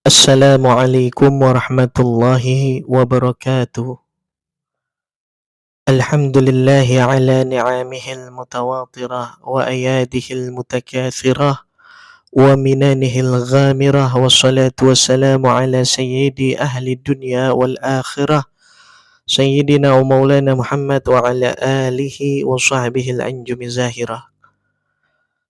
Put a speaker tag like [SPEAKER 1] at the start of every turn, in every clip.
[SPEAKER 1] Assalamualaikum warahmatullahi wabarakatuh. Alhamdulillahi ala ni'amihil mutawatirah wa ayadihil mutakathirah wa minanihil ghamirah wassalatu wassalamu ala sayyidi ahli dunya wal akhirah sayyidina wa maulana Muhammad wa ala alihi wa sahbihi al-anjumi zahirah.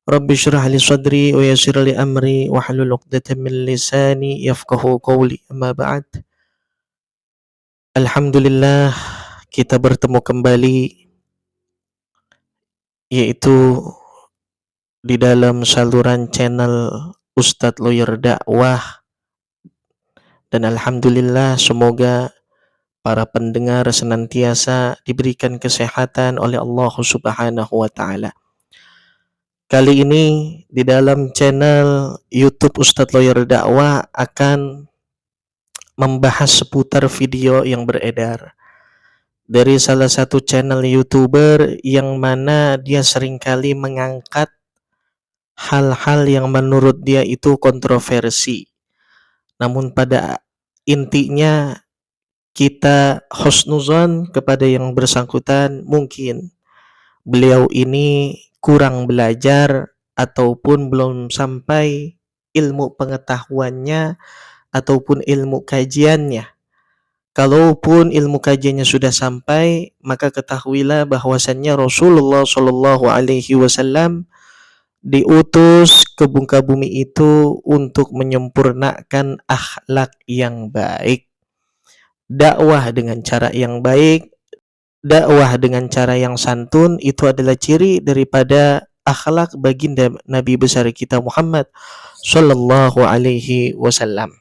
[SPEAKER 1] Rabbi syrah li sadri wa yassir li amri wa hlul 'uqdatam min lisani yafqahu qawli. Amma ba'd. Alhamdulillah kita bertemu kembali yaitu di dalam saluran channel Ustadz Lawyer Dakwah, dan alhamdulillah semoga para pendengar senantiasa diberikan kesehatan oleh Allah Subhanahu wa taala. Kali ini di dalam channel YouTube Ustadz Lawyer Dakwah akan membahas seputar video yang beredar dari salah satu channel YouTuber yang mana dia seringkali mengangkat hal-hal yang menurut dia itu kontroversi. Namun pada intinya kita husnuzon kepada yang bersangkutan, mungkin beliau ini kurang belajar ataupun belum sampai ilmu pengetahuannya ataupun ilmu kajiannya. Kalaupun ilmu kajiannya sudah sampai, maka ketahuilah bahwasannya Rasulullah Shallallahu Alaihi Wasallam diutus ke muka bumi itu untuk menyempurnakan akhlak yang baik. Dakwah dengan cara yang baik, dakwah dengan cara yang santun, itu adalah ciri daripada akhlak baginda Nabi besar kita Muhammad Shallallahu Alaihi Wasallam.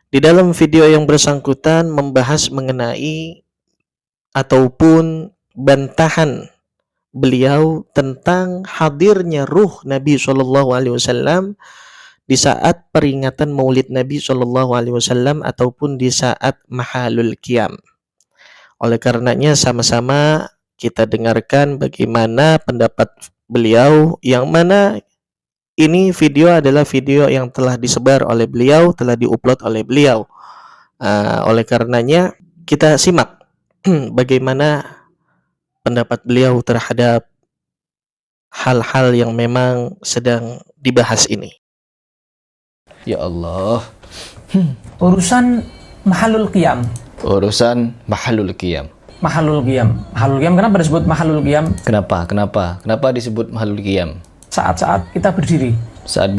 [SPEAKER 1] Di dalam video yang bersangkutan membahas mengenai ataupun bantahan beliau tentang hadirnya ruh Nabi Shallallahu Alaihi Wasallam di saat peringatan Maulid Nabi Shallallahu Alaihi Wasallam ataupun di saat Mahalul Qiyam. Oleh karenanya sama-sama kita dengarkan bagaimana pendapat beliau, yang mana ini video adalah video yang telah disebar oleh beliau, telah diupload oleh beliau. Oleh karenanya kita simak bagaimana pendapat beliau terhadap hal-hal yang memang sedang dibahas ini.
[SPEAKER 2] Ya Allah.
[SPEAKER 3] Urusan Mahalul Qiyam.
[SPEAKER 2] Urusan Mahalul Qiyam.
[SPEAKER 3] Mahalul Qiyam. Mahalul Qiyam, kenapa disebut Mahalul Qiyam?
[SPEAKER 2] Kenapa disebut Mahalul Qiyam?
[SPEAKER 3] Saat-saat kita berdiri.
[SPEAKER 2] Saat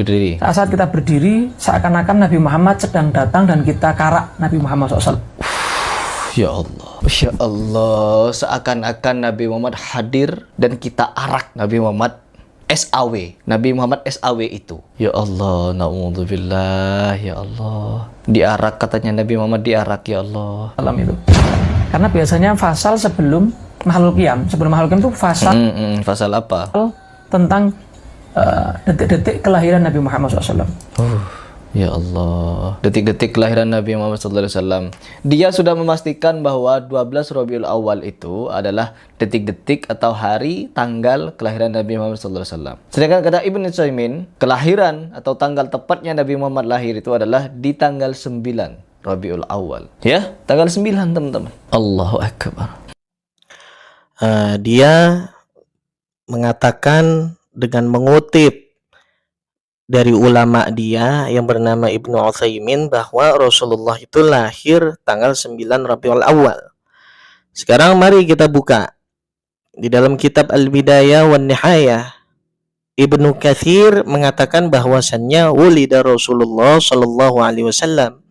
[SPEAKER 3] kita berdiri, seakan-akan Nabi Muhammad sedang datang dan kita karak Nabi Muhammad SAW.
[SPEAKER 2] Ya Allah, seakan-akan Nabi Muhammad hadir dan kita arak Nabi Muhammad SAW. Nabi Muhammad SAW itu. Ya Allah, na'udzubillah, ya Allah. Diarak katanya Nabi Muhammad, diarak, ya Allah.
[SPEAKER 3] Alam itu. Karena biasanya fasal sebelum Mahalul Qiyam. Sebelum Mahalul Qiyam itu fasal.
[SPEAKER 2] Fasal apa?
[SPEAKER 3] Tentang detik-detik kelahiran Nabi Muhammad SAW.
[SPEAKER 2] Ya Allah, detik-detik kelahiran Nabi Muhammad SAW. Dia sudah memastikan bahwa 12 Rabiul Awal itu adalah detik-detik atau hari tanggal kelahiran Nabi Muhammad SAW. Sedangkan kata Ibnu Utsaimin, kelahiran atau tanggal tepatnya Nabi Muhammad lahir itu adalah di tanggal 9 Rabiul Awal. Ya, tanggal 9 teman-teman. Allahu Akbar.
[SPEAKER 1] Dia mengatakan dengan mengutip dari ulama dia yang bernama Ibnu Utsaimin bahwa Rasulullah itu lahir tanggal 9 Rabiul Awal. Sekarang mari kita buka di dalam kitab Al-Bidayah wan Nihayah. Ibnu Katsir mengatakan bahwasannya wulida Rasulullah sallallahu alaihi wasallam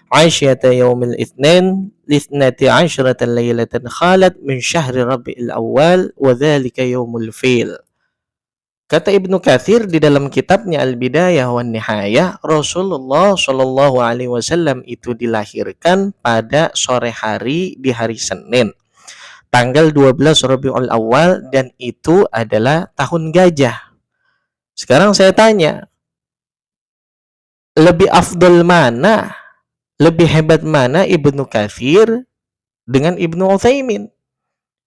[SPEAKER 1] Aisyata yaumil itsnain lithnati asyratan lailatan khalat min syahri Rabiul Awal wa dzalika yaumul fil. Kata Ibnu Katsir di dalam kitabnya Al-Bidayah wan Nihayah, Rasulullah Shallallahu Alaihi Wasallam itu dilahirkan pada sore hari di hari Senin, tanggal 12 Rabiul Awal, dan itu adalah tahun gajah. Sekarang saya tanya, lebih afdol mana, lebih hebat mana Ibnu Katsir dengan Ibnu Utsaimin?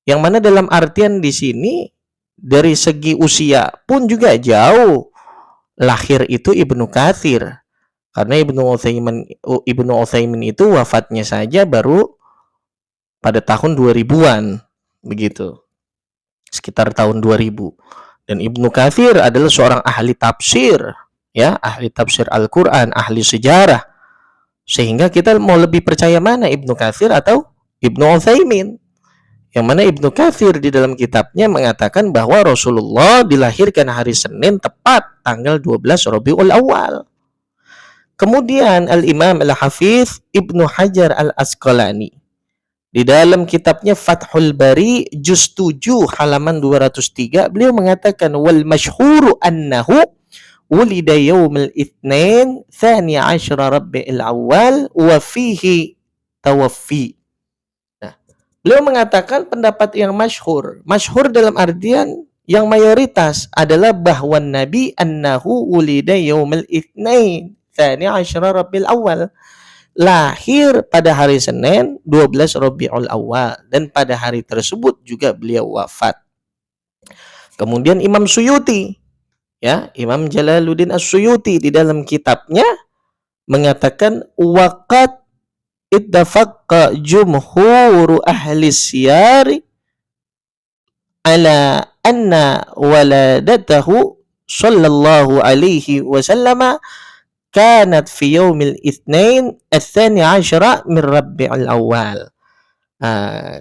[SPEAKER 1] Yang mana dalam artian di sini dari segi usia pun juga jauh. Lahir itu Ibnu Katsir. Karena Ibnu Utsaimin itu wafatnya saja baru pada tahun 2000-an, begitu. Sekitar tahun 2000. Dan Ibnu Katsir adalah seorang ahli tafsir, ya, ahli tafsir Al-Qur'an, ahli sejarah. Sehingga kita mau lebih percaya mana, Ibnu Katsir atau Ibnu Utsaimin? Yang mana Ibnu Katsir di dalam kitabnya mengatakan bahwa Rasulullah dilahirkan hari Senin tepat tanggal 12 Rabiul Awal. Kemudian Al-Imam Al-Hafiz Ibnu Hajar Al-Asqalani di dalam kitabnya Fathul Bari juz 7 halaman 203 beliau mengatakan wal masyhuru annahu wulida yaumil itsnain tsani asyra Rabiul Awal wa fihi tawaffi. Nah, beliau mengatakan pendapat yang masyhur dalam artian yang mayoritas adalah bahwa Nabi annahu wulida yaumil itsnain tsani asyra Rabiul Awal, lahir pada hari Senin 12 Rabiul Awal, dan pada hari tersebut juga beliau wafat. Kemudian Imam Suyuti, ya, Imam Jalaluddin As-Suyuti di dalam kitabnya mengatakan waqad ittafaqqa jumhur ahli siyari ala anna waladatahu sallallahu alaihi wasallam kanat fi yaumil itsnain ats-tsani asyra min Rabiul Awal.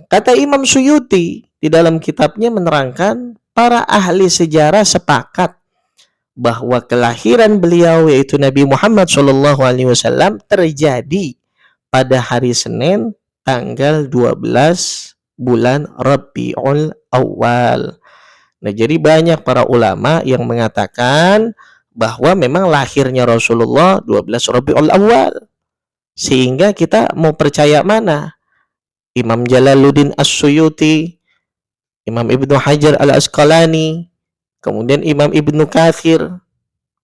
[SPEAKER 1] Kata Imam Suyuti di dalam kitabnya menerangkan para ahli sejarah sepakat bahwa kelahiran beliau yaitu Nabi Muhammad sallallahu alaihi wasallam terjadi pada hari Senin tanggal 12 bulan Rabiul Awal. Nah, jadi banyak para ulama yang mengatakan bahwa memang lahirnya Rasulullah 12 Rabiul Awal. Sehingga kita mau percaya mana? Imam Jalaluddin As-Suyuti, Imam Ibnu Hajar Al-Asqalani, kemudian Imam Ibnu Katsir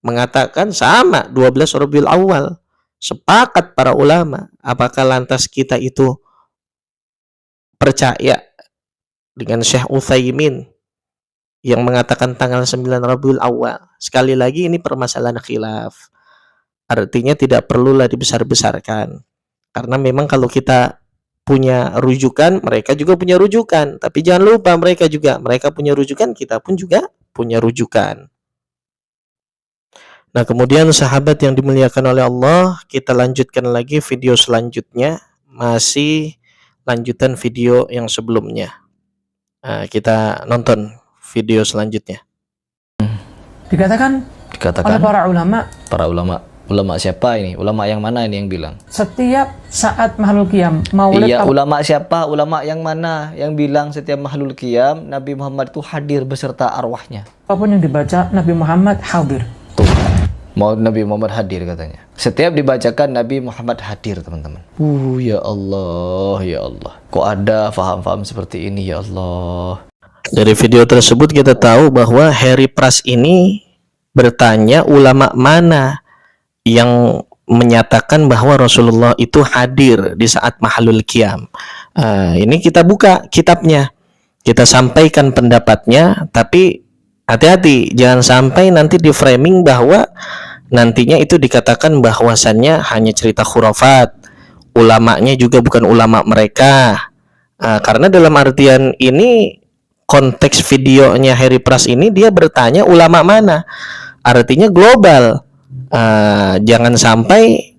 [SPEAKER 1] mengatakan sama 12 Rabiul Awal. Sepakat para ulama. Apakah lantas kita itu percaya dengan Syekh Utsaimin yang mengatakan tanggal 9 Rabiul Awal? Sekali lagi ini permasalahan khilaf. Artinya tidak perlulah dibesar-besarkan. Karena memang kalau kita punya rujukan, mereka juga punya rujukan. Tapi jangan lupa mereka punya rujukan, kita pun juga punya rujukan. Nah, kemudian sahabat yang dimuliakan oleh Allah, kita lanjutkan lagi video selanjutnya. Masih lanjutan video yang sebelumnya. Kita nonton video selanjutnya.
[SPEAKER 3] Dikatakan oleh para ulama
[SPEAKER 2] siapa ini? Ulama yang mana ini yang bilang?
[SPEAKER 3] Setiap saat makhluk qiyam maulid.
[SPEAKER 2] Iya, ulama siapa? Ulama yang mana yang bilang setiap makhluk qiyam Nabi Muhammad itu hadir beserta arwahnya?
[SPEAKER 3] Apapun yang dibaca Nabi Muhammad hadir.
[SPEAKER 2] Tuh, mau Nabi Muhammad hadir katanya. Setiap dibacakan Nabi Muhammad hadir, teman-teman. Ya Allah, ya Allah. Kok ada faham-faham seperti ini, ya Allah.
[SPEAKER 1] Dari video tersebut kita tahu bahwa Harry Pras ini bertanya ulama mana yang menyatakan bahwa Rasulullah itu hadir di saat mahlul qiyam. Ini kita buka kitabnya, kita sampaikan pendapatnya, tapi hati-hati jangan sampai nanti di framing bahwa nantinya itu dikatakan bahwasannya hanya cerita khurafat, ulamanya juga bukan ulama mereka. Karena dalam artian ini konteks videonya Harry Pras ini dia bertanya ulama mana, artinya global. Jangan sampai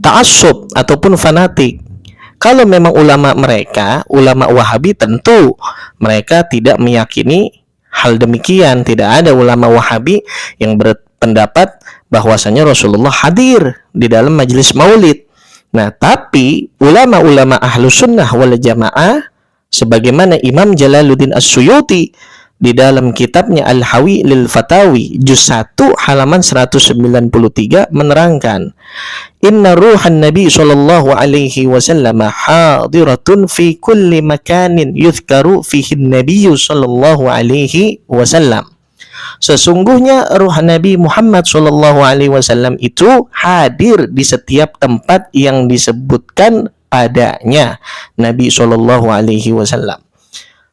[SPEAKER 1] ta'assub ataupun fanatik. Kalau memang ulama mereka, ulama Wahabi, tentu mereka tidak meyakini hal demikian. Tidak ada ulama Wahabi yang berpendapat bahwasanya Rasulullah hadir di dalam majelis maulid. Nah, tapi ulama-ulama Ahlus Sunnah wal Jamaah sebagaimana Imam Jalaluddin As-Suyuti di dalam kitabnya Al-Hawi lil Fatawi juz 1 halaman 193 menerangkan inna ruhan nabi sallallahu alaihi wasallam hadiratun fi kulli makanin yuzkaru fihi nabiy sallallahu alaihi wasallam. Sesungguhnya ruh Nabi Muhammad sallallahu alaihi wasallam itu hadir di setiap tempat yang disebutkan padanya Nabi sallallahu alaihi wasallam.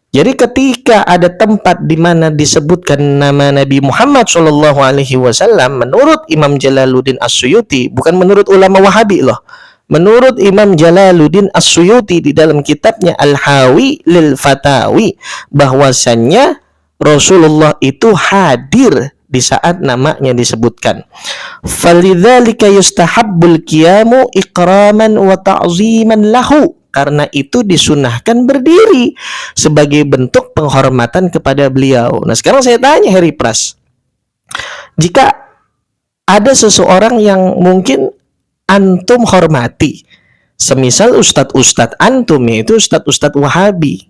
[SPEAKER 1] Jadi ketika ada tempat di mana disebutkan nama Nabi Muhammad Shallallahu Alaihi Wasallam, menurut Imam Jalaluddin As-Suyuti, bukan menurut ulama Wahabi loh, menurut Imam Jalaluddin As-Suyuti di dalam kitabnya Al-Hawi lil Fatawi, bahwasannya Rasulullah itu hadir di saat namanya disebutkan. Falidzalika yustahabbul qiyamu ikraman wa ta'ziman lahu. Karena itu disunahkan berdiri sebagai bentuk penghormatan kepada beliau. Nah, sekarang saya tanya Harry Pras, jika ada seseorang yang mungkin antum hormati, semisal ustadz-ustadz antum, yaitu ustadz-ustadz Wahabi,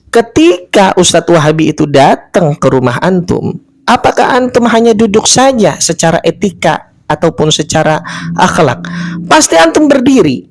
[SPEAKER 1] ketika ustadz Wahabi itu datang ke rumah antum, apakah antum hanya duduk saja secara etika ataupun secara akhlak? Pasti antum berdiri.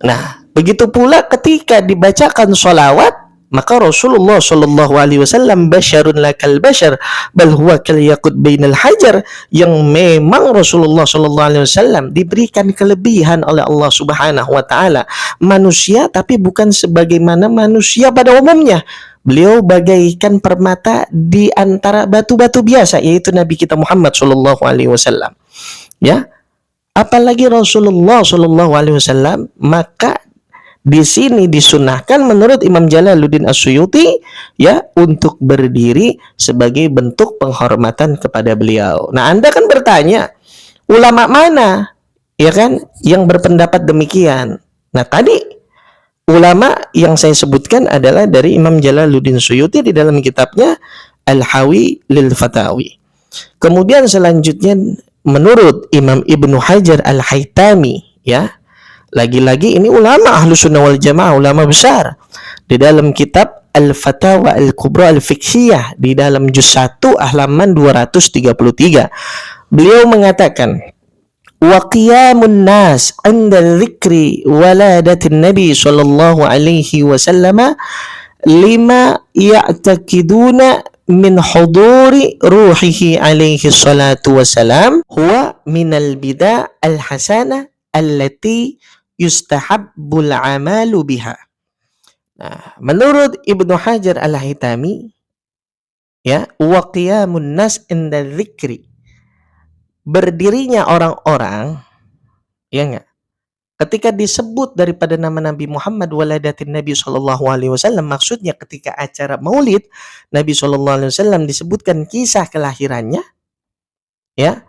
[SPEAKER 1] Nah, begitu pula ketika dibacakan sholawat, maka Rasulullah Shallallahu Alaihi Wasallam basyarun lakal basyar, bal huwa kal yaqut bainal hajar, yang memang Rasulullah Shallallahu Alaihi Wasallam diberikan kelebihan oleh Allah Subhanahu Wa Taala, manusia tapi bukan sebagaimana manusia pada umumnya. Beliau bagaikan permata di antara batu-batu biasa, yaitu Nabi kita Muhammad Shallallahu Alaihi Wasallam. Ya, apalagi Rasulullah Shallallahu Alaihi Wasallam, maka di sini disunahkan menurut Imam Jalaluddin As-Suyuti, ya, untuk berdiri sebagai bentuk penghormatan kepada beliau. Nah, Anda kan bertanya, ulama mana, ya kan, yang berpendapat demikian? Nah, tadi ulama yang saya sebutkan adalah dari Imam Jalaluddin Suyuti di dalam kitabnya Al-Hawi lil Fatawi. Kemudian selanjutnya menurut Imam Ibnu Hajar Al-Haytami, ya, lagi-lagi ini ulama Ahlus Sunnah wal Jamaah, ulama besar, di dalam kitab Al-Fatawa Al-Kubra Al-Fiqhiyah di dalam juz 1 halaman 233, beliau mengatakan, wa qiyamun nas 'inda dzikri waladatin nabi sallallahu alaihi wasallam lima ya'taqiduna min huduri ruhihi alaihi salatu wassalam huwa minal bida' al-hasanah allati yustahabbul amalu biha. Nah, menurut Ibnu Hajar Al-Haytami, ya, wa qiyamun nas inda dzikri, berdirinya orang-orang, ya enggak, ketika disebut daripada nama Nabi Muhammad waladatin Nabi sallallahu alaihi wasallam, maksudnya ketika acara Maulid Nabi sallallahu alaihi wasallam disebutkan kisah kelahirannya, ya,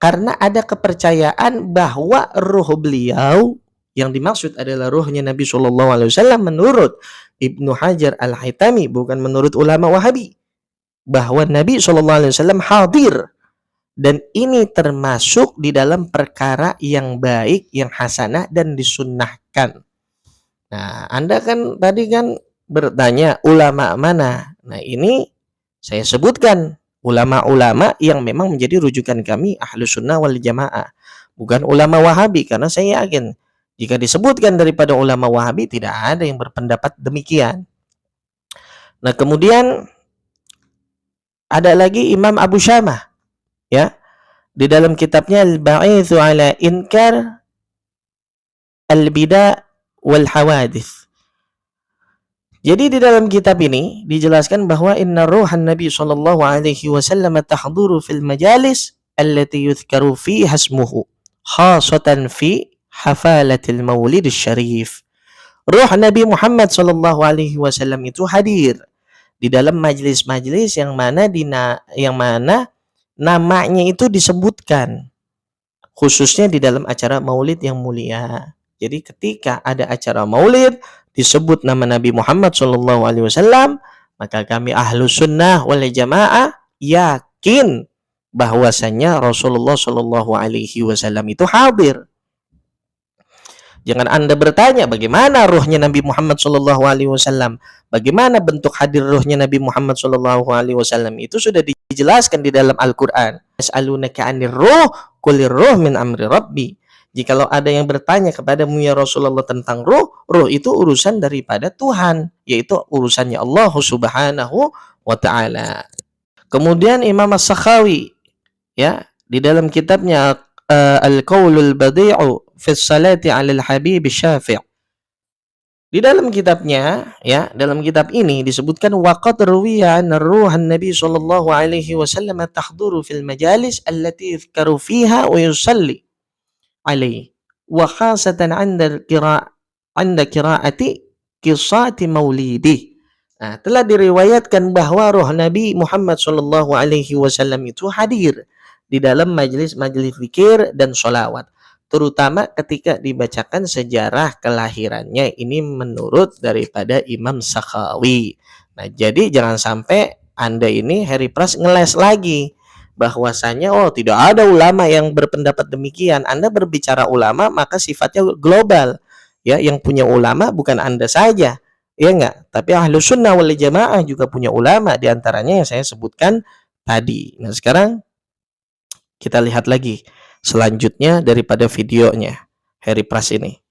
[SPEAKER 1] karena ada kepercayaan bahwa ruh beliau yang dimaksud adalah ruhnya Nabi Shallallahu Alaihi Wasallam menurut Ibnu Hajar Al-Haytami, bukan menurut ulama Wahabi, bahwa Nabi Shallallahu Alaihi Wasallam hadir, dan ini termasuk di dalam perkara yang baik, yang hasanah dan disunnahkan. Nah, Anda kan tadi kan bertanya ulama mana? Nah, ini saya sebutkan ulama-ulama yang memang menjadi rujukan kami Ahlus Sunnah wal Jamaah, bukan ulama Wahabi, karena saya yakin jika disebutkan daripada ulama Wahabi tidak ada yang berpendapat demikian. Nah, kemudian ada lagi Imam Abu Syamah, ya, di dalam kitabnya Al-Ba'itsu ala Inkar Al-Bida' wal Hawadits. Jadi di dalam kitab ini dijelaskan bahwa inna ruhan Nabi sallallahu alaihi wasallam tahduru fil majalis allati yuzkaru fiha ismuhu khasatan fi hafalatil maulid syarif. Ruh Nabi Muhammad sallallahu alaihi wasallam itu hadir di dalam majelis-majelis yang mana namanya itu disebutkan, khususnya di dalam acara maulid yang mulia. Jadi ketika ada acara maulid disebut nama Nabi Muhammad sallallahu alaihi wasallam, maka kami Ahlus Sunnah wal Jamaah yakin bahwasanya Rasulullah sallallahu alaihi wasallam itu hadir. Jangan Anda bertanya bagaimana ruhnya Nabi Muhammad sallallahu alaihi wasallam, bagaimana bentuk hadir ruhnya Nabi Muhammad sallallahu alaihi wasallam, itu sudah dijelaskan di dalam Al-Qur'an. Yas'alunaka 'anir ruh, qulir ruh min amri rabbi. Jikalau ada yang bertanya kepadamu ya Rasulullah tentang ruh, ruh itu urusan daripada Tuhan, yaitu urusannya Allah Subhanahu wa taala. Kemudian Imam As-Sakhawi, ya, di dalam kitabnya Al-Qaulul Badi'u fi Salati 'alal Habib Syafi', Di dalam kitabnya, ya, dalam kitab ini disebutkan waqad ruwiya anna ruhan Nabi sallallahu alaihi wasallam tahduru fil majalis allati yuzkaru fiha wa yusalli alaihi wa khasatan 'inda qiraati qissati maulidi. Nah, telah diriwayatkan bahwa roh Nabi Muhammad sallallahu alaihi wasallam itu hadir di dalam majelis-majelis zikir dan sholawat, terutama ketika dibacakan sejarah kelahirannya. Ini menurut daripada Imam Sakhawi. Nah, jadi jangan sampai Anda ini Harry Pras ngeles lagi bahwasanya tidak ada ulama yang berpendapat demikian. Anda berbicara ulama maka sifatnya global. Ya, yang punya ulama bukan Anda saja. Ya enggak? Tapi Ahlus Sunnah wal Jamaah juga punya ulama, di antaranya yang saya sebutkan tadi. Nah, sekarang kita lihat lagi selanjutnya daripada videonya Harry Pras ini.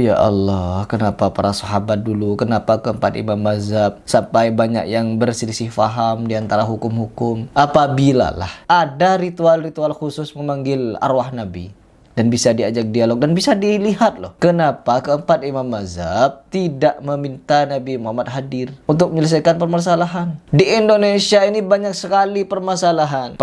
[SPEAKER 2] Ya Allah, kenapa para sahabat dulu, kenapa keempat imam mazhab sampai banyak yang berselisih faham di antara hukum-hukum? Apabila lah ada ritual-ritual khusus memanggil arwah Nabi dan bisa diajak dialog dan bisa dilihat loh, kenapa keempat imam mazhab tidak meminta Nabi Muhammad hadir untuk menyelesaikan permasalahan? Di Indonesia ini banyak sekali permasalahan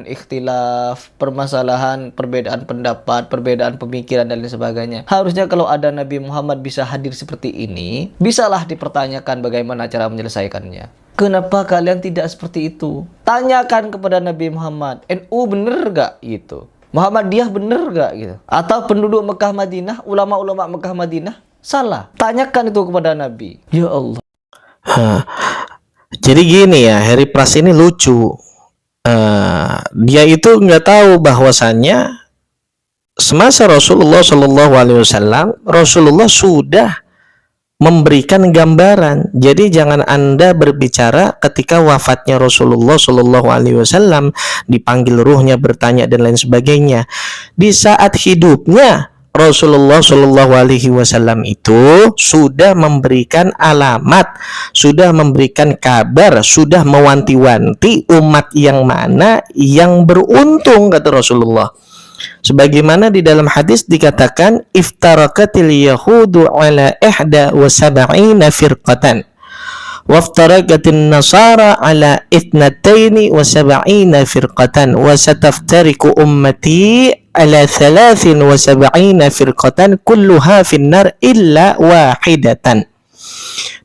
[SPEAKER 2] ikhtilaf, permasalahan perbedaan pendapat, perbedaan pemikiran dan lain sebagainya. Harusnya kalau ada Nabi Muhammad bisa hadir seperti ini, bisalah dipertanyakan bagaimana cara menyelesaikannya. Kenapa kalian tidak seperti itu? Tanyakan kepada Nabi Muhammad, NU bener gak gitu? Muhammadiyah bener gak gitu? Atau penduduk Mekah Madinah, ulama-ulama Mekah Madinah salah? Tanyakan itu kepada Nabi. Ya Allah.
[SPEAKER 1] Jadi gini ya, Harry Pras ini lucu. Dia itu nggak tahu bahwasannya semasa Rasulullah Shallallahu Alaihi Wasallam, Rasulullah sudah memberikan gambaran. Jadi jangan Anda berbicara ketika wafatnya Rasulullah Shallallahu Alaihi Wasallam, dipanggil ruhnya, bertanya dan lain sebagainya. Di saat hidupnya Rasulullah Shallallahu Alaihi Wasallam itu sudah memberikan alamat, sudah memberikan kabar, sudah mewanti-wanti umat yang mana yang beruntung, kata Rasulullah. Sebagaimana di dalam hadis dikatakan iftaraqatil yahudu ala ihda wa sab'ina firqatan waftaraqatin nasara ala ithnataini wa sab'ina firqatan wa sataftariku ummati ala thalathin wa sab'ina firqatan kulluha finnar illa wahidatan.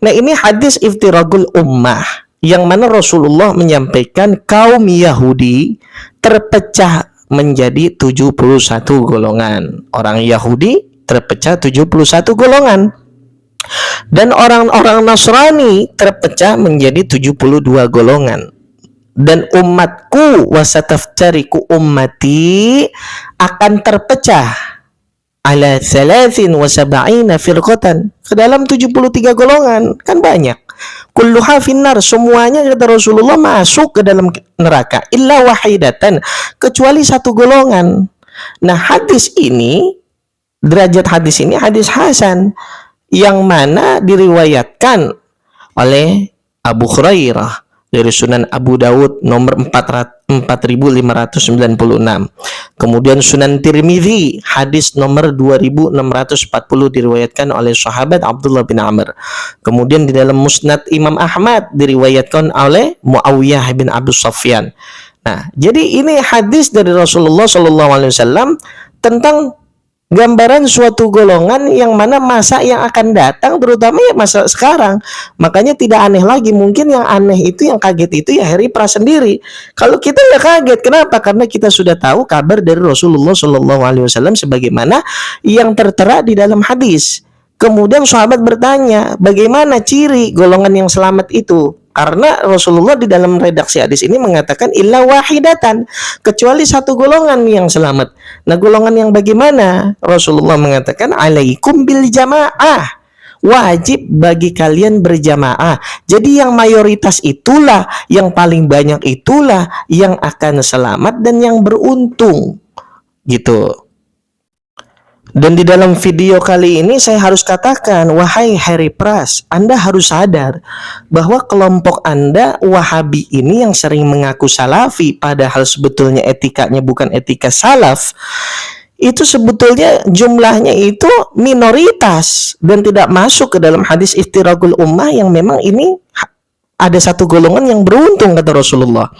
[SPEAKER 1] Nah, ini hadis iftiraqul ummah yang mana Rasulullah menyampaikan kaum Yahudi terpecah menjadi 71 golongan. Orang Yahudi terpecah 71 golongan. Dan orang-orang Nasrani terpecah menjadi 72 golongan. Dan umatku wasataftariku ummati akan terpecah ala 73 firqatan, ke dalam 73 golongan. Kan banyak. Kulluha finnar, semuanya kata Rasulullah masuk ke dalam neraka illa wahidatan, kecuali satu golongan. Nah, hadis ini, derajat hadis ini hadis hasan yang mana diriwayatkan oleh Abu Hurairah dari Sunan Abu Dawud nomor 4596. Kemudian Sunan Tirmidzi hadis nomor 2640 diriwayatkan oleh sahabat Abdullah bin Amr. Kemudian di dalam Musnad Imam Ahmad diriwayatkan oleh Muawiyah bin Abu Sufyan. Nah, jadi ini hadis dari Rasulullah SAW tentang gambaran suatu golongan yang mana masa yang akan datang, terutama ya masa sekarang. Makanya tidak aneh lagi. Mungkin yang aneh itu, yang kaget itu ya Harry Pras sendiri. Kalau kita nggak kaget, kenapa? Karena kita sudah tahu kabar dari Rasulullah SAW sebagaimana yang tertera di dalam hadis. Kemudian sahabat bertanya, bagaimana ciri golongan yang selamat itu? Karena Rasulullah di dalam redaksi hadis ini mengatakan illa wahidatan, kecuali satu golongan yang selamat. Nah, golongan yang bagaimana? Rasulullah mengatakan alaikum bil jamaah, wajib bagi kalian berjamaah. Jadi yang mayoritas itulah, yang paling banyak itulah yang akan selamat dan yang beruntung, gitu. Dan di dalam video kali ini saya harus katakan, wahai Harry Pras, Anda harus sadar bahwa kelompok Anda Wahabi ini yang sering mengaku Salafi padahal sebetulnya etikanya bukan etika Salaf, itu sebetulnya jumlahnya itu minoritas dan tidak masuk ke dalam hadis iftiraqul ummah yang memang ini ada satu golongan yang beruntung kata Rasulullah.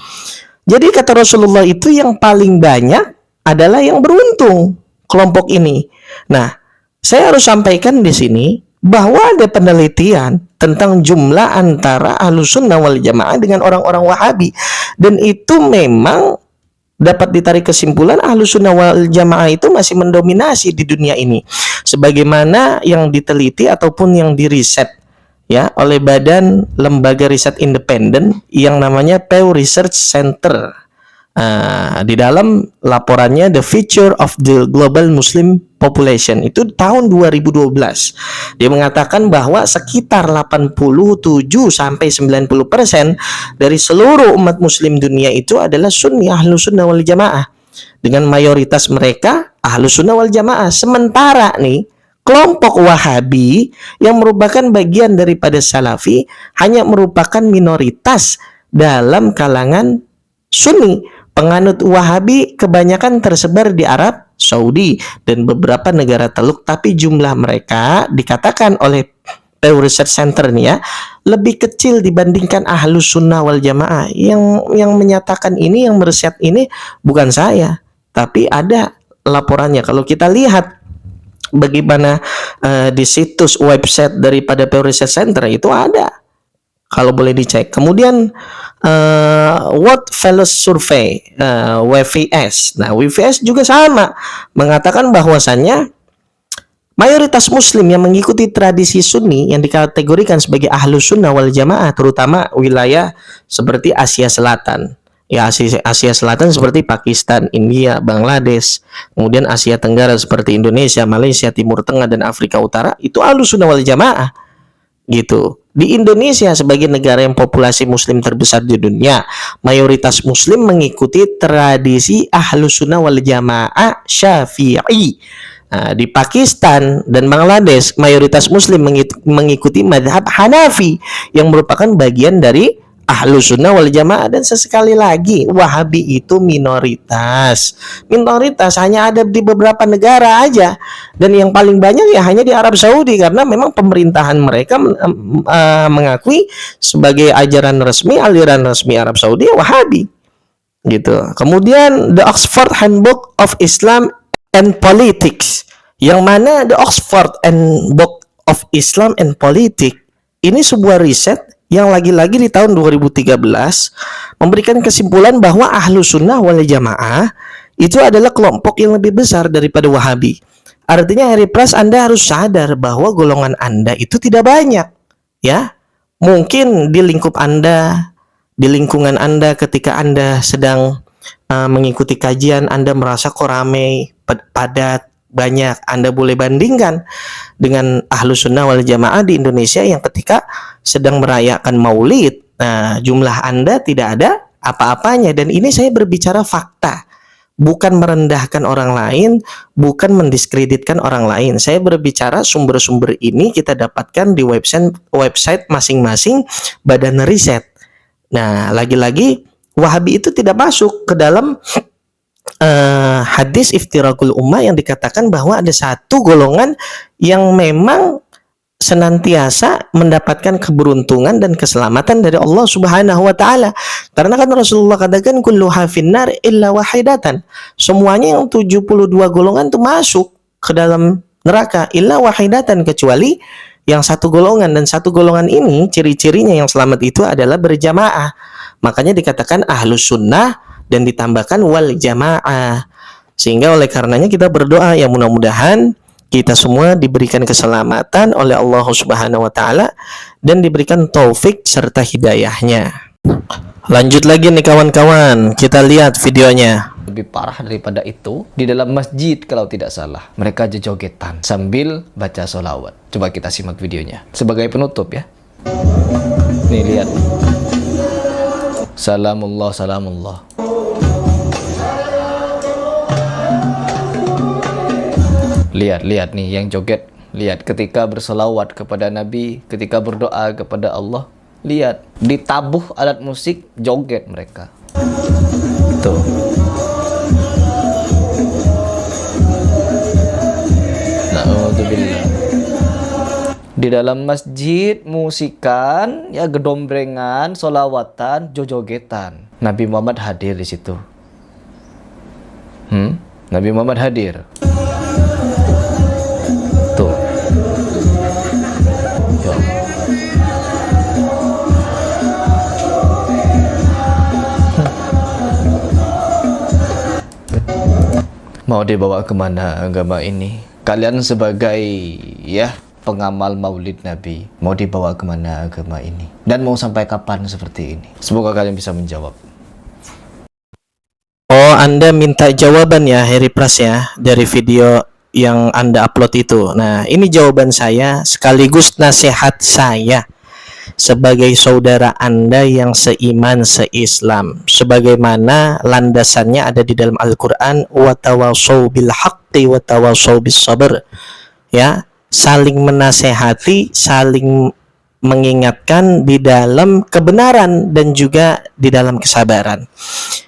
[SPEAKER 1] Jadi kata Rasulullah itu yang paling banyak adalah yang beruntung kelompok ini. Nah, saya harus sampaikan di sini bahwa ada penelitian tentang jumlah antara Ahlussunnah wal Jamaah dengan orang-orang Wahabi, dan itu memang dapat ditarik kesimpulan Ahlussunnah wal Jamaah itu masih mendominasi di dunia ini, sebagaimana yang diteliti ataupun yang diriset ya oleh badan lembaga riset independen yang namanya Pew Research Center. Di dalam laporannya The Future of the Global Muslim Population itu tahun 2012, dia mengatakan bahwa sekitar 87 sampai 90% dari seluruh umat muslim dunia itu adalah Sunni Ahlussunnah wal Jamaah, dengan mayoritas mereka Ahlussunnah wal Jamaah. Sementara nih kelompok Wahabi yang merupakan bagian daripada Salafi hanya merupakan minoritas dalam kalangan Sunni. Penganut Wahabi kebanyakan tersebar di Arab Saudi dan beberapa negara Teluk, tapi jumlah mereka dikatakan oleh Pew Research Center nih ya lebih kecil dibandingkan Ahlussunnah wal Jamaah. Yang menyatakan ini, yang meriset ini bukan saya, tapi ada laporannya. Kalau kita lihat bagaimana di situs website daripada Pew Research Center itu ada, kalau boleh dicek. Kemudian World Fellows Survey WVS. Nah, WVS juga sama mengatakan bahwasannya mayoritas muslim yang mengikuti tradisi Sunni yang dikategorikan sebagai Ahlussunnah wal Jamaah, terutama wilayah seperti Asia Selatan. Ya, Asia Selatan seperti Pakistan, India, Bangladesh, kemudian Asia Tenggara seperti Indonesia, Malaysia, Timur Tengah dan Afrika Utara, itu Ahlussunnah wal Jamaah. Gitu. Di Indonesia sebagai negara yang populasi muslim terbesar di dunia, mayoritas muslim mengikuti tradisi Ahlussunnah wal Jamaah Syafi'i. Nah, di Pakistan dan Bangladesh mayoritas muslim mengikuti madhab Hanafi yang merupakan bagian dari Ahlussunnah wal Jamaah. Dan sesekali lagi, Wahabi itu minoritas hanya ada di beberapa negara aja, dan yang paling banyak ya hanya di Arab Saudi, karena memang pemerintahan mereka mengakui sebagai aliran resmi Arab Saudi ya Wahabi gitu. Kemudian The Oxford Handbook of Islam and Politics, yang mana The Oxford Handbook of Islam and Politics ini sebuah riset yang lagi-lagi di tahun 2013 memberikan kesimpulan bahwa Ahlussunnah wal Jamaah itu adalah kelompok yang lebih besar daripada Wahabi. Artinya Harry Pras, Anda harus sadar bahwa golongan Anda itu tidak banyak ya. Mungkin di lingkup Anda, di lingkungan Anda ketika Anda sedang mengikuti kajian, Anda merasa kok ramai, padat, banyak. Anda boleh bandingkan dengan Ahlussunnah wal Jamaah di Indonesia yang ketika sedang merayakan Maulid, nah jumlah Anda tidak ada apa-apanya. Dan ini saya berbicara fakta, bukan merendahkan orang lain, bukan mendiskreditkan orang lain. Saya berbicara sumber-sumber ini kita dapatkan di website masing-masing badan riset. Nah, lagi-lagi Wahabi itu tidak masuk ke dalam hadis iftiraqul ummah yang dikatakan bahwa ada satu golongan yang memang senantiasa mendapatkan keberuntungan dan keselamatan dari Allah Subhanahu wa taala. Karena kan Rasulullah katakan kulluha finnar illa wahidatan. Semuanya yang 72 golongan itu masuk ke dalam neraka illa wahidatan, kecuali yang satu golongan. Dan satu golongan ini ciri-cirinya yang selamat itu adalah berjamaah. Makanya dikatakan ahlus sunnah dan ditambahkan wal jamaah. Sehingga oleh karenanya kita berdoa ya mudah-mudahan kita semua diberikan keselamatan oleh Allah Subhanahu wa taala dan diberikan taufik serta hidayahnya. Lanjut lagi nih kawan-kawan, kita lihat videonya.
[SPEAKER 2] Lebih parah daripada itu, di dalam masjid kalau tidak salah, mereka joget-jogetan sambil baca sholawat. Coba kita simak videonya sebagai penutup ya. Nih lihat. Salamullah, salamullah. Lihat nih yang joget. Lihat ketika berselawat kepada Nabi, ketika berdoa kepada Allah. Lihat, ditabuh alat musik, joget mereka. Tuh. Di dalam masjid musikan, ya gedombrengan, solawatan, jojogetan. Nabi Muhammad hadir di situ. Nabi Muhammad hadir. Tuh. Ya. Mau dibawa kemana agama ini? Kalian sebagai pengamal maulid Nabi, mau dibawa kemana agama ini? Dan mau sampai kapan seperti ini? Semoga kalian bisa menjawab.
[SPEAKER 1] Oh, Anda minta jawaban ya, Harry Pras ya, dari video yang Anda upload itu. Nah, ini jawaban saya sekaligus nasihat saya sebagai saudara Anda yang seiman seislam. Sebagaimana landasannya ada di dalam Al-Qur'an, wa tawassaw bil haqqi wa tawassaw bis sabr. Ya, saling menasehati, saling mengingatkan di dalam kebenaran dan juga di dalam kesabaran.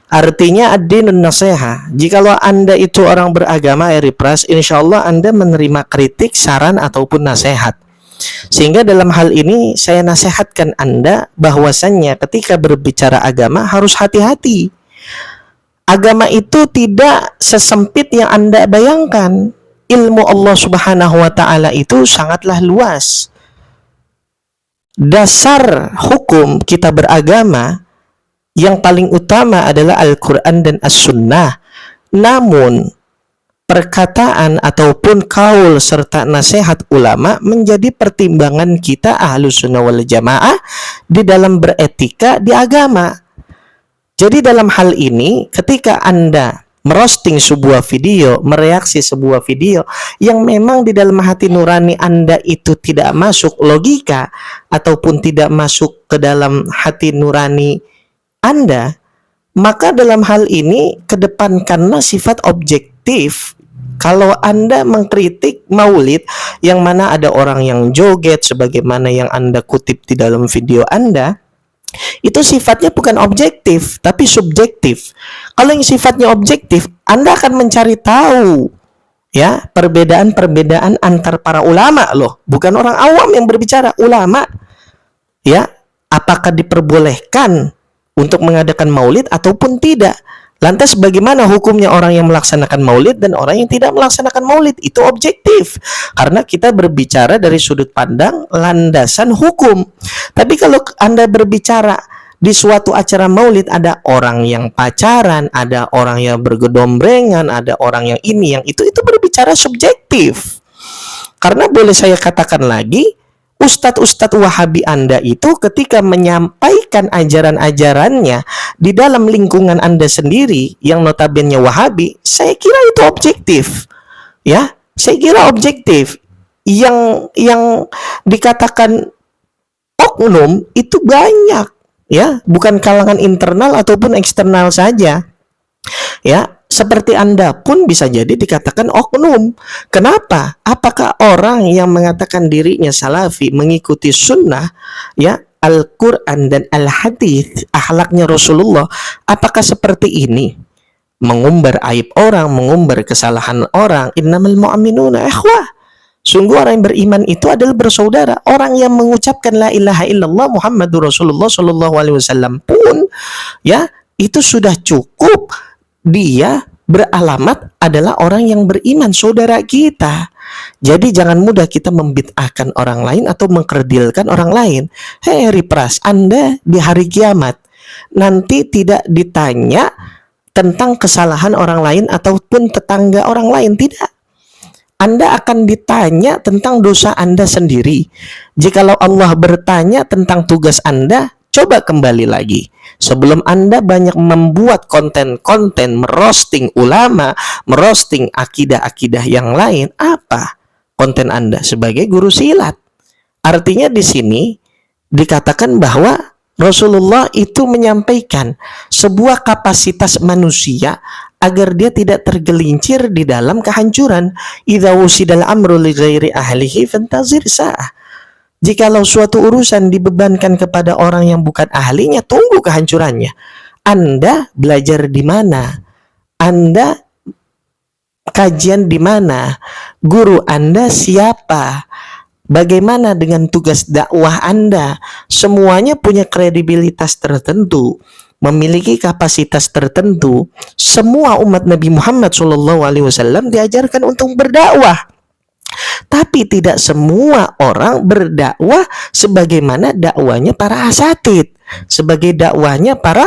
[SPEAKER 1] Artinya ad-dinun nasiha. Jikalau Anda itu orang beragama, Pras, insya Allah Anda menerima kritik, saran ataupun nasihat. Sehingga dalam hal ini saya nasihatkan Anda bahwasannya ketika berbicara agama harus hati-hati. Agama itu tidak sesempit yang Anda bayangkan. Ilmu Allah Subhanahu wa Ta'ala itu sangatlah luas. Dasar hukum kita beragama yang paling utama adalah Al-Quran dan As-Sunnah. Namun perkataan ataupun kaul serta nasihat ulama menjadi pertimbangan kita Ahlus Sunnah wal Jamaah di dalam beretika di agama. Jadi dalam hal ini ketika Anda merosting sebuah video, mereaksi sebuah video yang memang di dalam hati nurani Anda itu tidak masuk logika ataupun tidak masuk ke dalam hati nurani Anda, maka dalam hal ini kedepankanlah sifat objektif. Kalau Anda mengkritik maulid yang mana ada orang yang joget sebagaimana yang Anda kutip di dalam video Anda, itu sifatnya bukan objektif tapi subjektif. Kalau yang sifatnya objektif, Anda akan mencari tahu ya perbedaan-perbedaan antar para ulama loh, bukan orang awam yang berbicara, ulama. Ya, apakah diperbolehkan untuk mengadakan maulid ataupun tidak? Lantas bagaimana hukumnya orang yang melaksanakan maulid dan orang yang tidak melaksanakan maulid? Itu objektif. Karena kita berbicara dari sudut pandang landasan hukum. Tapi kalau Anda berbicara di suatu acara maulid ada orang yang pacaran, ada orang yang bergedombrengan, ada orang yang ini, yang itu berbicara subjektif. Karena boleh saya katakan lagi, Ustadz-ustadz Wahabi Anda itu ketika menyampaikan ajaran-ajarannya di dalam lingkungan Anda sendiri yang notabene Wahabi, saya kira itu objektif. Ya, saya kira objektif. Yang dikatakan oknum itu banyak, ya, bukan kalangan internal ataupun eksternal saja. Ya, seperti Anda pun bisa jadi dikatakan oknum. Kenapa? Apakah orang yang mengatakan dirinya salafi, mengikuti sunnah, ya, Al-Quran dan Al-Hadis, akhlaknya Rasulullah, apakah seperti ini? Mengumbar aib orang, mengumbar kesalahan orang. Innamal mu'minuna ikhwah. Sungguh orang yang beriman itu adalah bersaudara. Orang yang mengucapkan la ilaha illallah Muhammadur Rasulullah sallallahu alaihi wasallam pun, ya, itu sudah cukup. Dia beralamat adalah orang yang beriman, saudara kita. Jadi jangan mudah kita membid'ahkan orang lain atau mengkerdilkan orang lain. Hei Pras, Anda di hari kiamat nanti tidak ditanya tentang kesalahan orang lain ataupun tetangga orang lain, tidak. Anda akan ditanya tentang dosa Anda sendiri. Jikalau Allah bertanya tentang tugas Anda, coba kembali lagi. Sebelum Anda banyak membuat konten-konten merosting ulama, merosting akidah-akidah yang lain, apa konten Anda sebagai guru silat? Artinya di sini dikatakan bahwa Rasulullah itu menyampaikan sebuah kapasitas manusia agar dia tidak tergelincir di dalam kehancuran. Idza wusidal amru li ghairi ahlihi fantazir sa'ah. Jikalau suatu urusan dibebankan kepada orang yang bukan ahlinya, tunggu kehancurannya. Anda belajar di mana? Anda kajian di mana? Guru Anda siapa? Bagaimana dengan tugas dakwah Anda? Semuanya punya kredibilitas tertentu, memiliki kapasitas tertentu. Semua umat Nabi Muhammad SAW diajarkan untuk berdakwah. Tapi tidak semua orang berdakwah sebagaimana dakwanya para asatid, sebagai dakwahnya para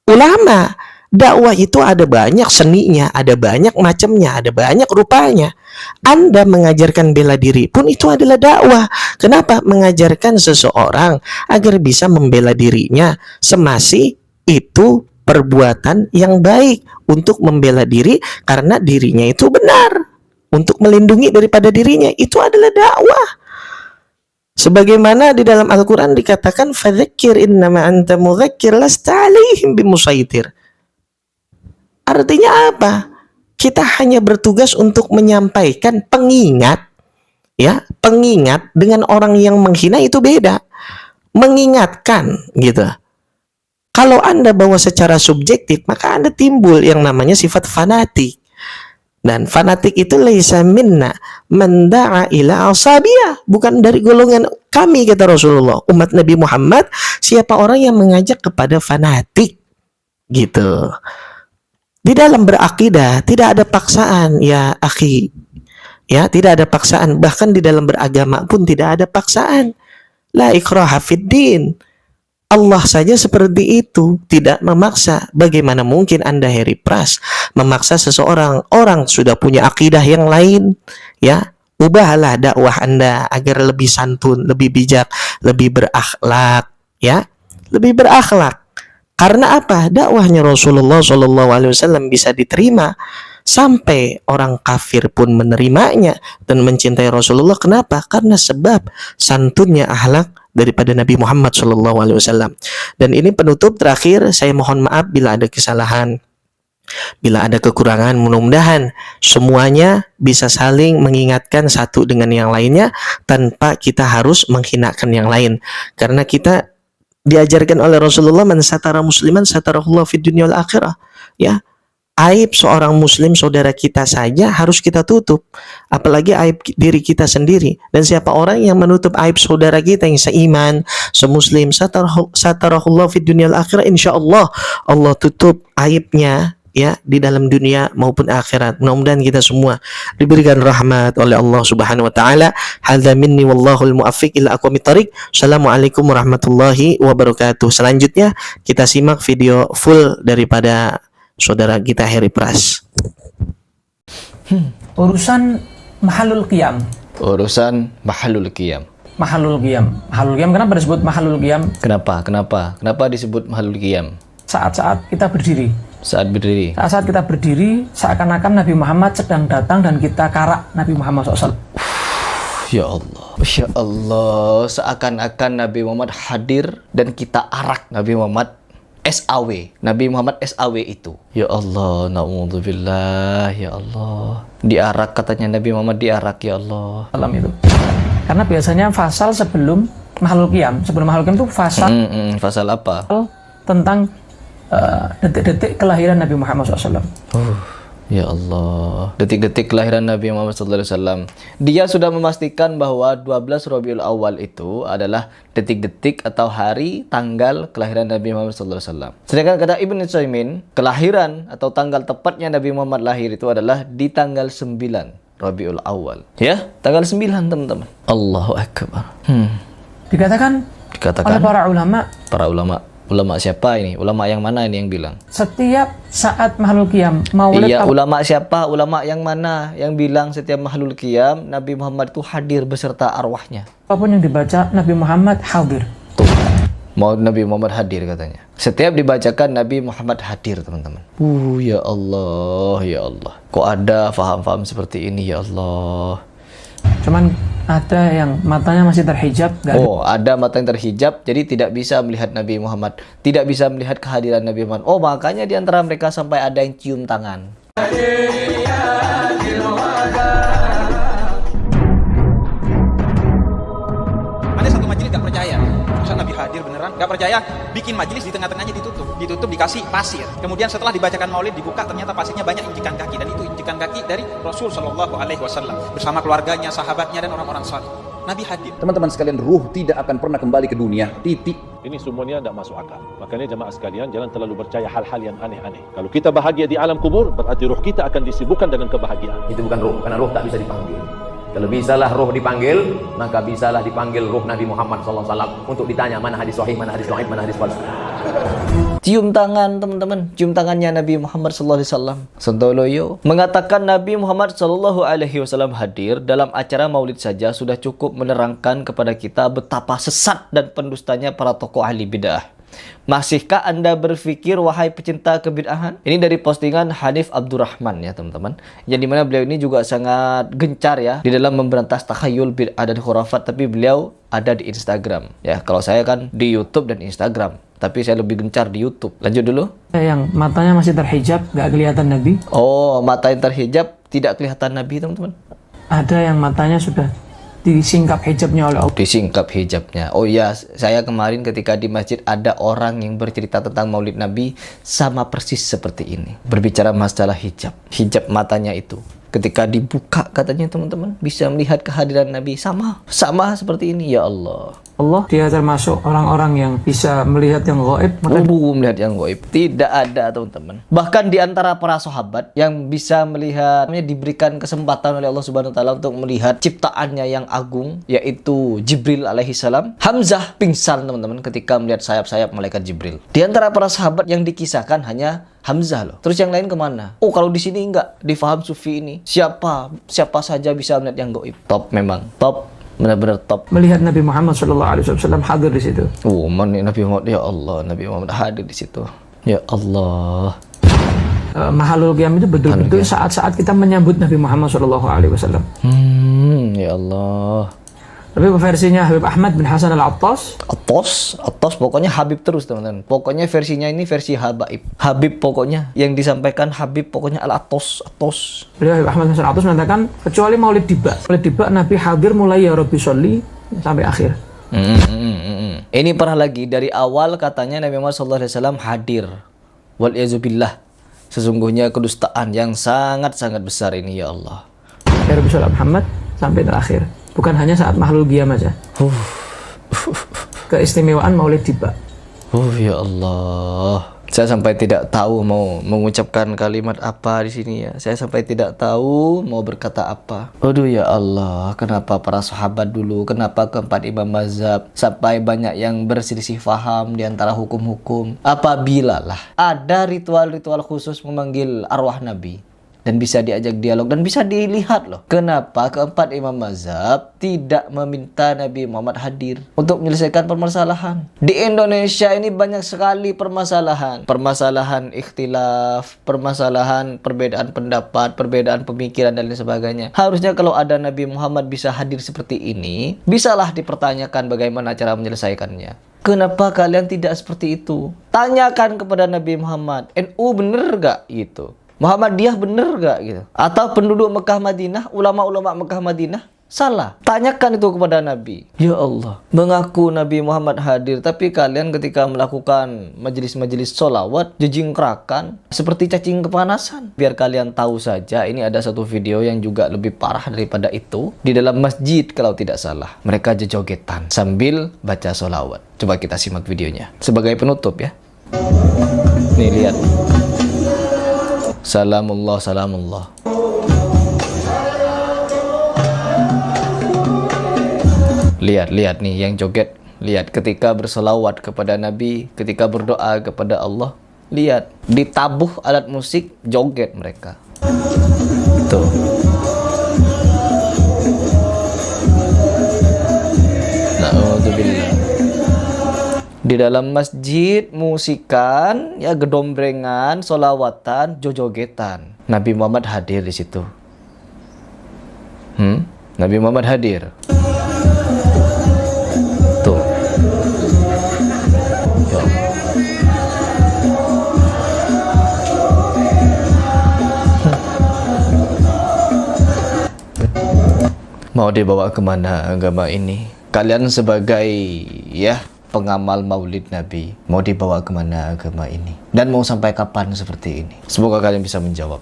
[SPEAKER 1] ulama. Dakwah itu ada banyak seninya, ada banyak macamnya, ada banyak rupanya. Anda mengajarkan bela diri pun itu adalah dakwah. Kenapa? Mengajarkan seseorang agar bisa membela dirinya semasi itu perbuatan yang baik untuk membela diri karena dirinya itu benar, untuk melindungi daripada dirinya, itu adalah dakwah. Sebagaimana di dalam Al-Quran dikatakan, fadzakir innama anta mudzakir lasta alaihim bimusaitir. Artinya apa? Kita hanya bertugas untuk menyampaikan pengingat, ya, pengingat. Dengan orang yang menghina itu beda. Mengingatkan gitu. Kalau Anda bawa secara subjektif, maka Anda timbul yang namanya sifat fanatik. Dan fanatik itu laisa minna man da'a ila asabiyah, bukan dari golongan kami, kata Rasulullah. Umat Nabi Muhammad, siapa orang yang mengajak kepada fanatik gitu. Di dalam berakidah tidak ada paksaan, ya akhi. Ya, tidak ada paksaan. Bahkan di dalam beragama pun tidak ada paksaan. La ikraha fid din. Allah saja seperti itu, tidak memaksa. Bagaimana mungkin Anda, Heri Pras, memaksa seseorang? Orang sudah punya akidah yang lain, ya. Ubahlah dakwah Anda agar lebih santun, lebih bijak, lebih berakhlak, ya. Lebih berakhlak. Karena apa? Dakwahnya Rasulullah SAW bisa diterima sampai orang kafir pun menerimanya dan mencintai Rasulullah. Kenapa? Karena sebab santunnya akhlak daripada Nabi Muhammad SAW. Dan ini penutup terakhir, saya mohon maaf bila ada kesalahan, bila ada kekurangan. Mudah-mudahan semuanya bisa saling mengingatkan satu dengan yang lainnya tanpa kita harus menghinakan yang lain. Karena kita diajarkan oleh Rasulullah, man satara musliman satarahullah fid dunya wal akhirah, ya. Aib seorang muslim saudara kita saja harus kita tutup, apalagi aib diri kita sendiri. Dan siapa orang yang menutup aib saudara kita yang seiman, semuslim, satarahullah fid dunya wal akhirah, insyaallah Allah tutup aibnya, ya, di dalam dunia maupun akhirat. Mudah-mudahan kita semua diberikan rahmat oleh Allah Subhanahu wa taala. Hadza minni wallahul muwaffiq ila aqwamit thariq. Assalamualaikum warahmatullahi wabarakatuh. Selanjutnya kita simak video full daripada saudara kita Heri Pras.
[SPEAKER 3] Urusan mahalul qiyam.
[SPEAKER 2] Urusan mahalul qiyam.
[SPEAKER 3] Mahalul qiyam. Mahalul qiyam, kenapa disebut mahalul qiyam?
[SPEAKER 2] Kenapa disebut mahalul qiyam?
[SPEAKER 3] Saat-saat kita berdiri.
[SPEAKER 2] Saat berdiri.
[SPEAKER 3] Saat kita berdiri, seakan-akan Nabi Muhammad sedang datang dan kita karak Nabi Muhammad SAW.
[SPEAKER 2] Ya Allah, Masya Allah, seakan-akan Nabi Muhammad hadir dan kita arak Nabi Muhammad SAW. Nabi Muhammad SAW itu. Ya Allah, na'udzubillah, ya Allah. Diarak katanya Nabi Muhammad, diarak, ya Allah.
[SPEAKER 3] Dalam itu. Karena biasanya fasal sebelum mahalul qiyam. Sebelum mahalul qiyam itu fasal.
[SPEAKER 2] Fasal apa?
[SPEAKER 3] Tentang detik-detik kelahiran Nabi Muhammad SAW.
[SPEAKER 2] Ya Allah, detik-detik kelahiran Nabi Muhammad SAW. Dia sudah memastikan bahwa 12 Rabiul Awal itu adalah detik-detik atau hari tanggal kelahiran Nabi Muhammad SAW. Sedangkan kata Ibnu Utsaimin, kelahiran atau tanggal tepatnya Nabi Muhammad lahir itu adalah di tanggal 9 Rabiul Awal. Ya, tanggal 9, teman-teman. Allahu Akbar.
[SPEAKER 3] Dikatakan oleh para ulama.
[SPEAKER 2] Ulama siapa ini? Ulama yang mana ini yang bilang?
[SPEAKER 3] Setiap saat mahalul qiyam, maulid.
[SPEAKER 2] Iya, ulama siapa? Ulama yang mana yang bilang setiap mahalul qiyam Nabi Muhammad itu hadir beserta arwahnya?
[SPEAKER 3] Apapun yang dibaca Nabi Muhammad hadir.
[SPEAKER 2] Tuh. Mau Nabi Muhammad hadir katanya. Setiap dibacakan Nabi Muhammad hadir, teman-teman. Ya Allah, ya Allah. Kok ada faham-faham seperti ini, ya Allah.
[SPEAKER 3] Cuman ada yang matanya masih terhijab.
[SPEAKER 2] Ada mata yang terhijab, jadi tidak bisa melihat Nabi Muhammad, tidak bisa melihat kehadiran Nabi Muhammad. Makanya di antara mereka sampai ada yang cium tangan.
[SPEAKER 4] Ada satu majelis gak percaya, masa Nabi hadir beneran? Gak percaya, bikin majelis di tengah-tengahnya ditutup dikasih pasir. Kemudian setelah dibacakan maulid dibuka, ternyata pasirnya banyak injikan kaki, dan itu injikan kaki dari Rasul Shallallahu Alaihi Wasallam bersama keluarganya, sahabatnya, dan orang-orang saleh. Nabi hadir.
[SPEAKER 5] Teman-teman sekalian, ruh tidak akan pernah kembali ke dunia, titik.
[SPEAKER 6] Ini semuanya tidak masuk akal. Makanya jemaah sekalian, jangan terlalu percaya hal-hal yang aneh-aneh. Kalau kita bahagia di alam kubur, berarti ruh kita akan disibukkan dengan kebahagiaan.
[SPEAKER 7] Itu bukan ruh, karena ruh tak bisa dipanggil. Kalau bisalah ruh dipanggil, maka bisalah dipanggil ruh Nabi Muhammad SAW untuk ditanya mana hadis sahih, mana hadis dhaif, mana hadis palsu.
[SPEAKER 2] Cium tangan teman-teman, cium tangannya Nabi Muhammad SAW. Sontoloyo mengatakan Nabi Muhammad SAW hadir dalam acara maulid saja sudah cukup menerangkan kepada kita betapa sesat dan pendustanya para tokoh ahli bid'ah. Masihkah Anda berpikir wahai pecinta kebid'ahan? Ini dari postingan Hanif Abdurrahman ya teman-teman. Yang dimana beliau ini juga sangat gencar ya di dalam memberantas takhayul, bid'ah dan khurafat. Tapi beliau ada di Instagram. Ya kalau saya kan di YouTube dan Instagram. Tapi saya lebih gencar di YouTube. Lanjut dulu.
[SPEAKER 3] Yang matanya masih terhijab, gak kelihatan Nabi.
[SPEAKER 2] Oh, mata yang terhijab tidak kelihatan Nabi teman-teman.
[SPEAKER 3] Ada yang matanya sudah disingkap hijabnya oleh Allah.
[SPEAKER 2] Disingkap hijabnya. Oh iya, saya kemarin ketika di masjid ada orang yang bercerita tentang maulid Nabi sama persis seperti ini. Berbicara masalah hijab. Hijab matanya itu. Ketika dibuka katanya teman-teman bisa melihat kehadiran Nabi sama seperti ini. Ya Allah.
[SPEAKER 3] Allah dia termasuk orang-orang yang bisa melihat yang gaib.
[SPEAKER 2] Melihat yang gaib tidak ada teman-teman. Bahkan di antara para sahabat yang bisa melihat, diberikan kesempatan oleh Allah Subhanahu Wa Taala untuk melihat ciptaannya yang agung, yaitu Jibril alaihissalam. Hamzah pingsan teman-teman ketika melihat sayap-sayap malaikat Jibril. Di antara para sahabat yang dikisahkan hanya Hamzah loh. Terus yang lain kemana? Oh kalau di sini enggak, di faham sufi ini siapa saja bisa melihat yang gaib. Top memang, top. Benar-benar top.
[SPEAKER 3] Melihat Nabi Muhammad SAW hadir di situ.
[SPEAKER 2] Oh, mana Nabi Muhammad? Ya Allah, Nabi Muhammad hadir di situ. Ya Allah.
[SPEAKER 3] Mahalul Qiyam itu betul-betul saat-saat kita menyambut Nabi Muhammad SAW.
[SPEAKER 2] Ya Allah.
[SPEAKER 3] Tapi versinya Habib Ahmad bin Hasan Al-Attas.
[SPEAKER 2] Attas pokoknya Habib terus teman-teman. Pokoknya versinya ini versi Habaib. Habib pokoknya yang disampaikan Habib pokoknya Al-Attas.
[SPEAKER 3] Beliau Habib Ahmad bin Hasan Al-Attas mengatakan kecuali Maulid Diba. Maulid Diba Nabi hadir mulai ya Rabbi sholli sampai akhir.
[SPEAKER 2] Ini parah lagi dari awal katanya Nabi Muhammad SAW hadir. Wal iazubillah. Sesungguhnya kedustaan yang sangat-sangat besar ini ya Allah.
[SPEAKER 3] Dari Rabbi sholli Muhammad sampai terakhir. Bukan hanya saat Mahlul Qiyam aja. Keistimewaan Maulid Diba.
[SPEAKER 2] Ya Allah. Saya sampai tidak tahu mau mengucapkan kalimat apa di sini ya. Saya sampai tidak tahu mau berkata apa. Aduh ya Allah, kenapa para sahabat dulu, kenapa keempat imam mazhab sampai banyak yang berselisih faham di antara hukum-hukum. Apabila lah ada ritual-ritual khusus memanggil arwah Nabi dan bisa diajak dialog dan bisa dilihat loh. Kenapa keempat imam mazhab tidak meminta Nabi Muhammad hadir untuk menyelesaikan permasalahan? Di Indonesia ini banyak sekali permasalahan. Permasalahan ikhtilaf, permasalahan perbedaan pendapat, perbedaan pemikiran dan lain sebagainya. Harusnya kalau ada Nabi Muhammad bisa hadir seperti ini, bisalah dipertanyakan bagaimana cara menyelesaikannya. Kenapa kalian tidak seperti itu? Tanyakan kepada Nabi Muhammad, NU bener gak gitu? Muhammadiyah bener gak gitu? Atau penduduk Mekah Madinah, ulama-ulama Mekah Madinah salah? Tanyakan itu kepada Nabi. Ya Allah, mengaku Nabi Muhammad hadir, tapi kalian ketika melakukan majelis-majelis sholawat, jejingkrakan seperti cacing kepanasan. Biar kalian tahu saja, ini ada satu video yang juga lebih parah daripada itu. Di dalam masjid kalau tidak salah, mereka jejogetan sambil baca sholawat. Coba kita simak videonya sebagai penutup ya. Nih lihat. Salamullah, salamullah. Lihat nih yang joget. Lihat ketika berselawat kepada Nabi, ketika berdoa kepada Allah. Lihat, ditabuh alat musik, joget mereka. Tuh. Na'udzubillah. Di dalam masjid, musikan, ya gedombrengan, solawatan, jojogetan. Nabi Muhammad hadir di situ. Nabi Muhammad hadir. Tuh. Ya. Mau dibawa kemana agama ini? Kalian sebagai pengamal maulid Nabi, mau dibawa kemana agama ini? Dan mau sampai kapan seperti ini? Semoga kalian bisa menjawab.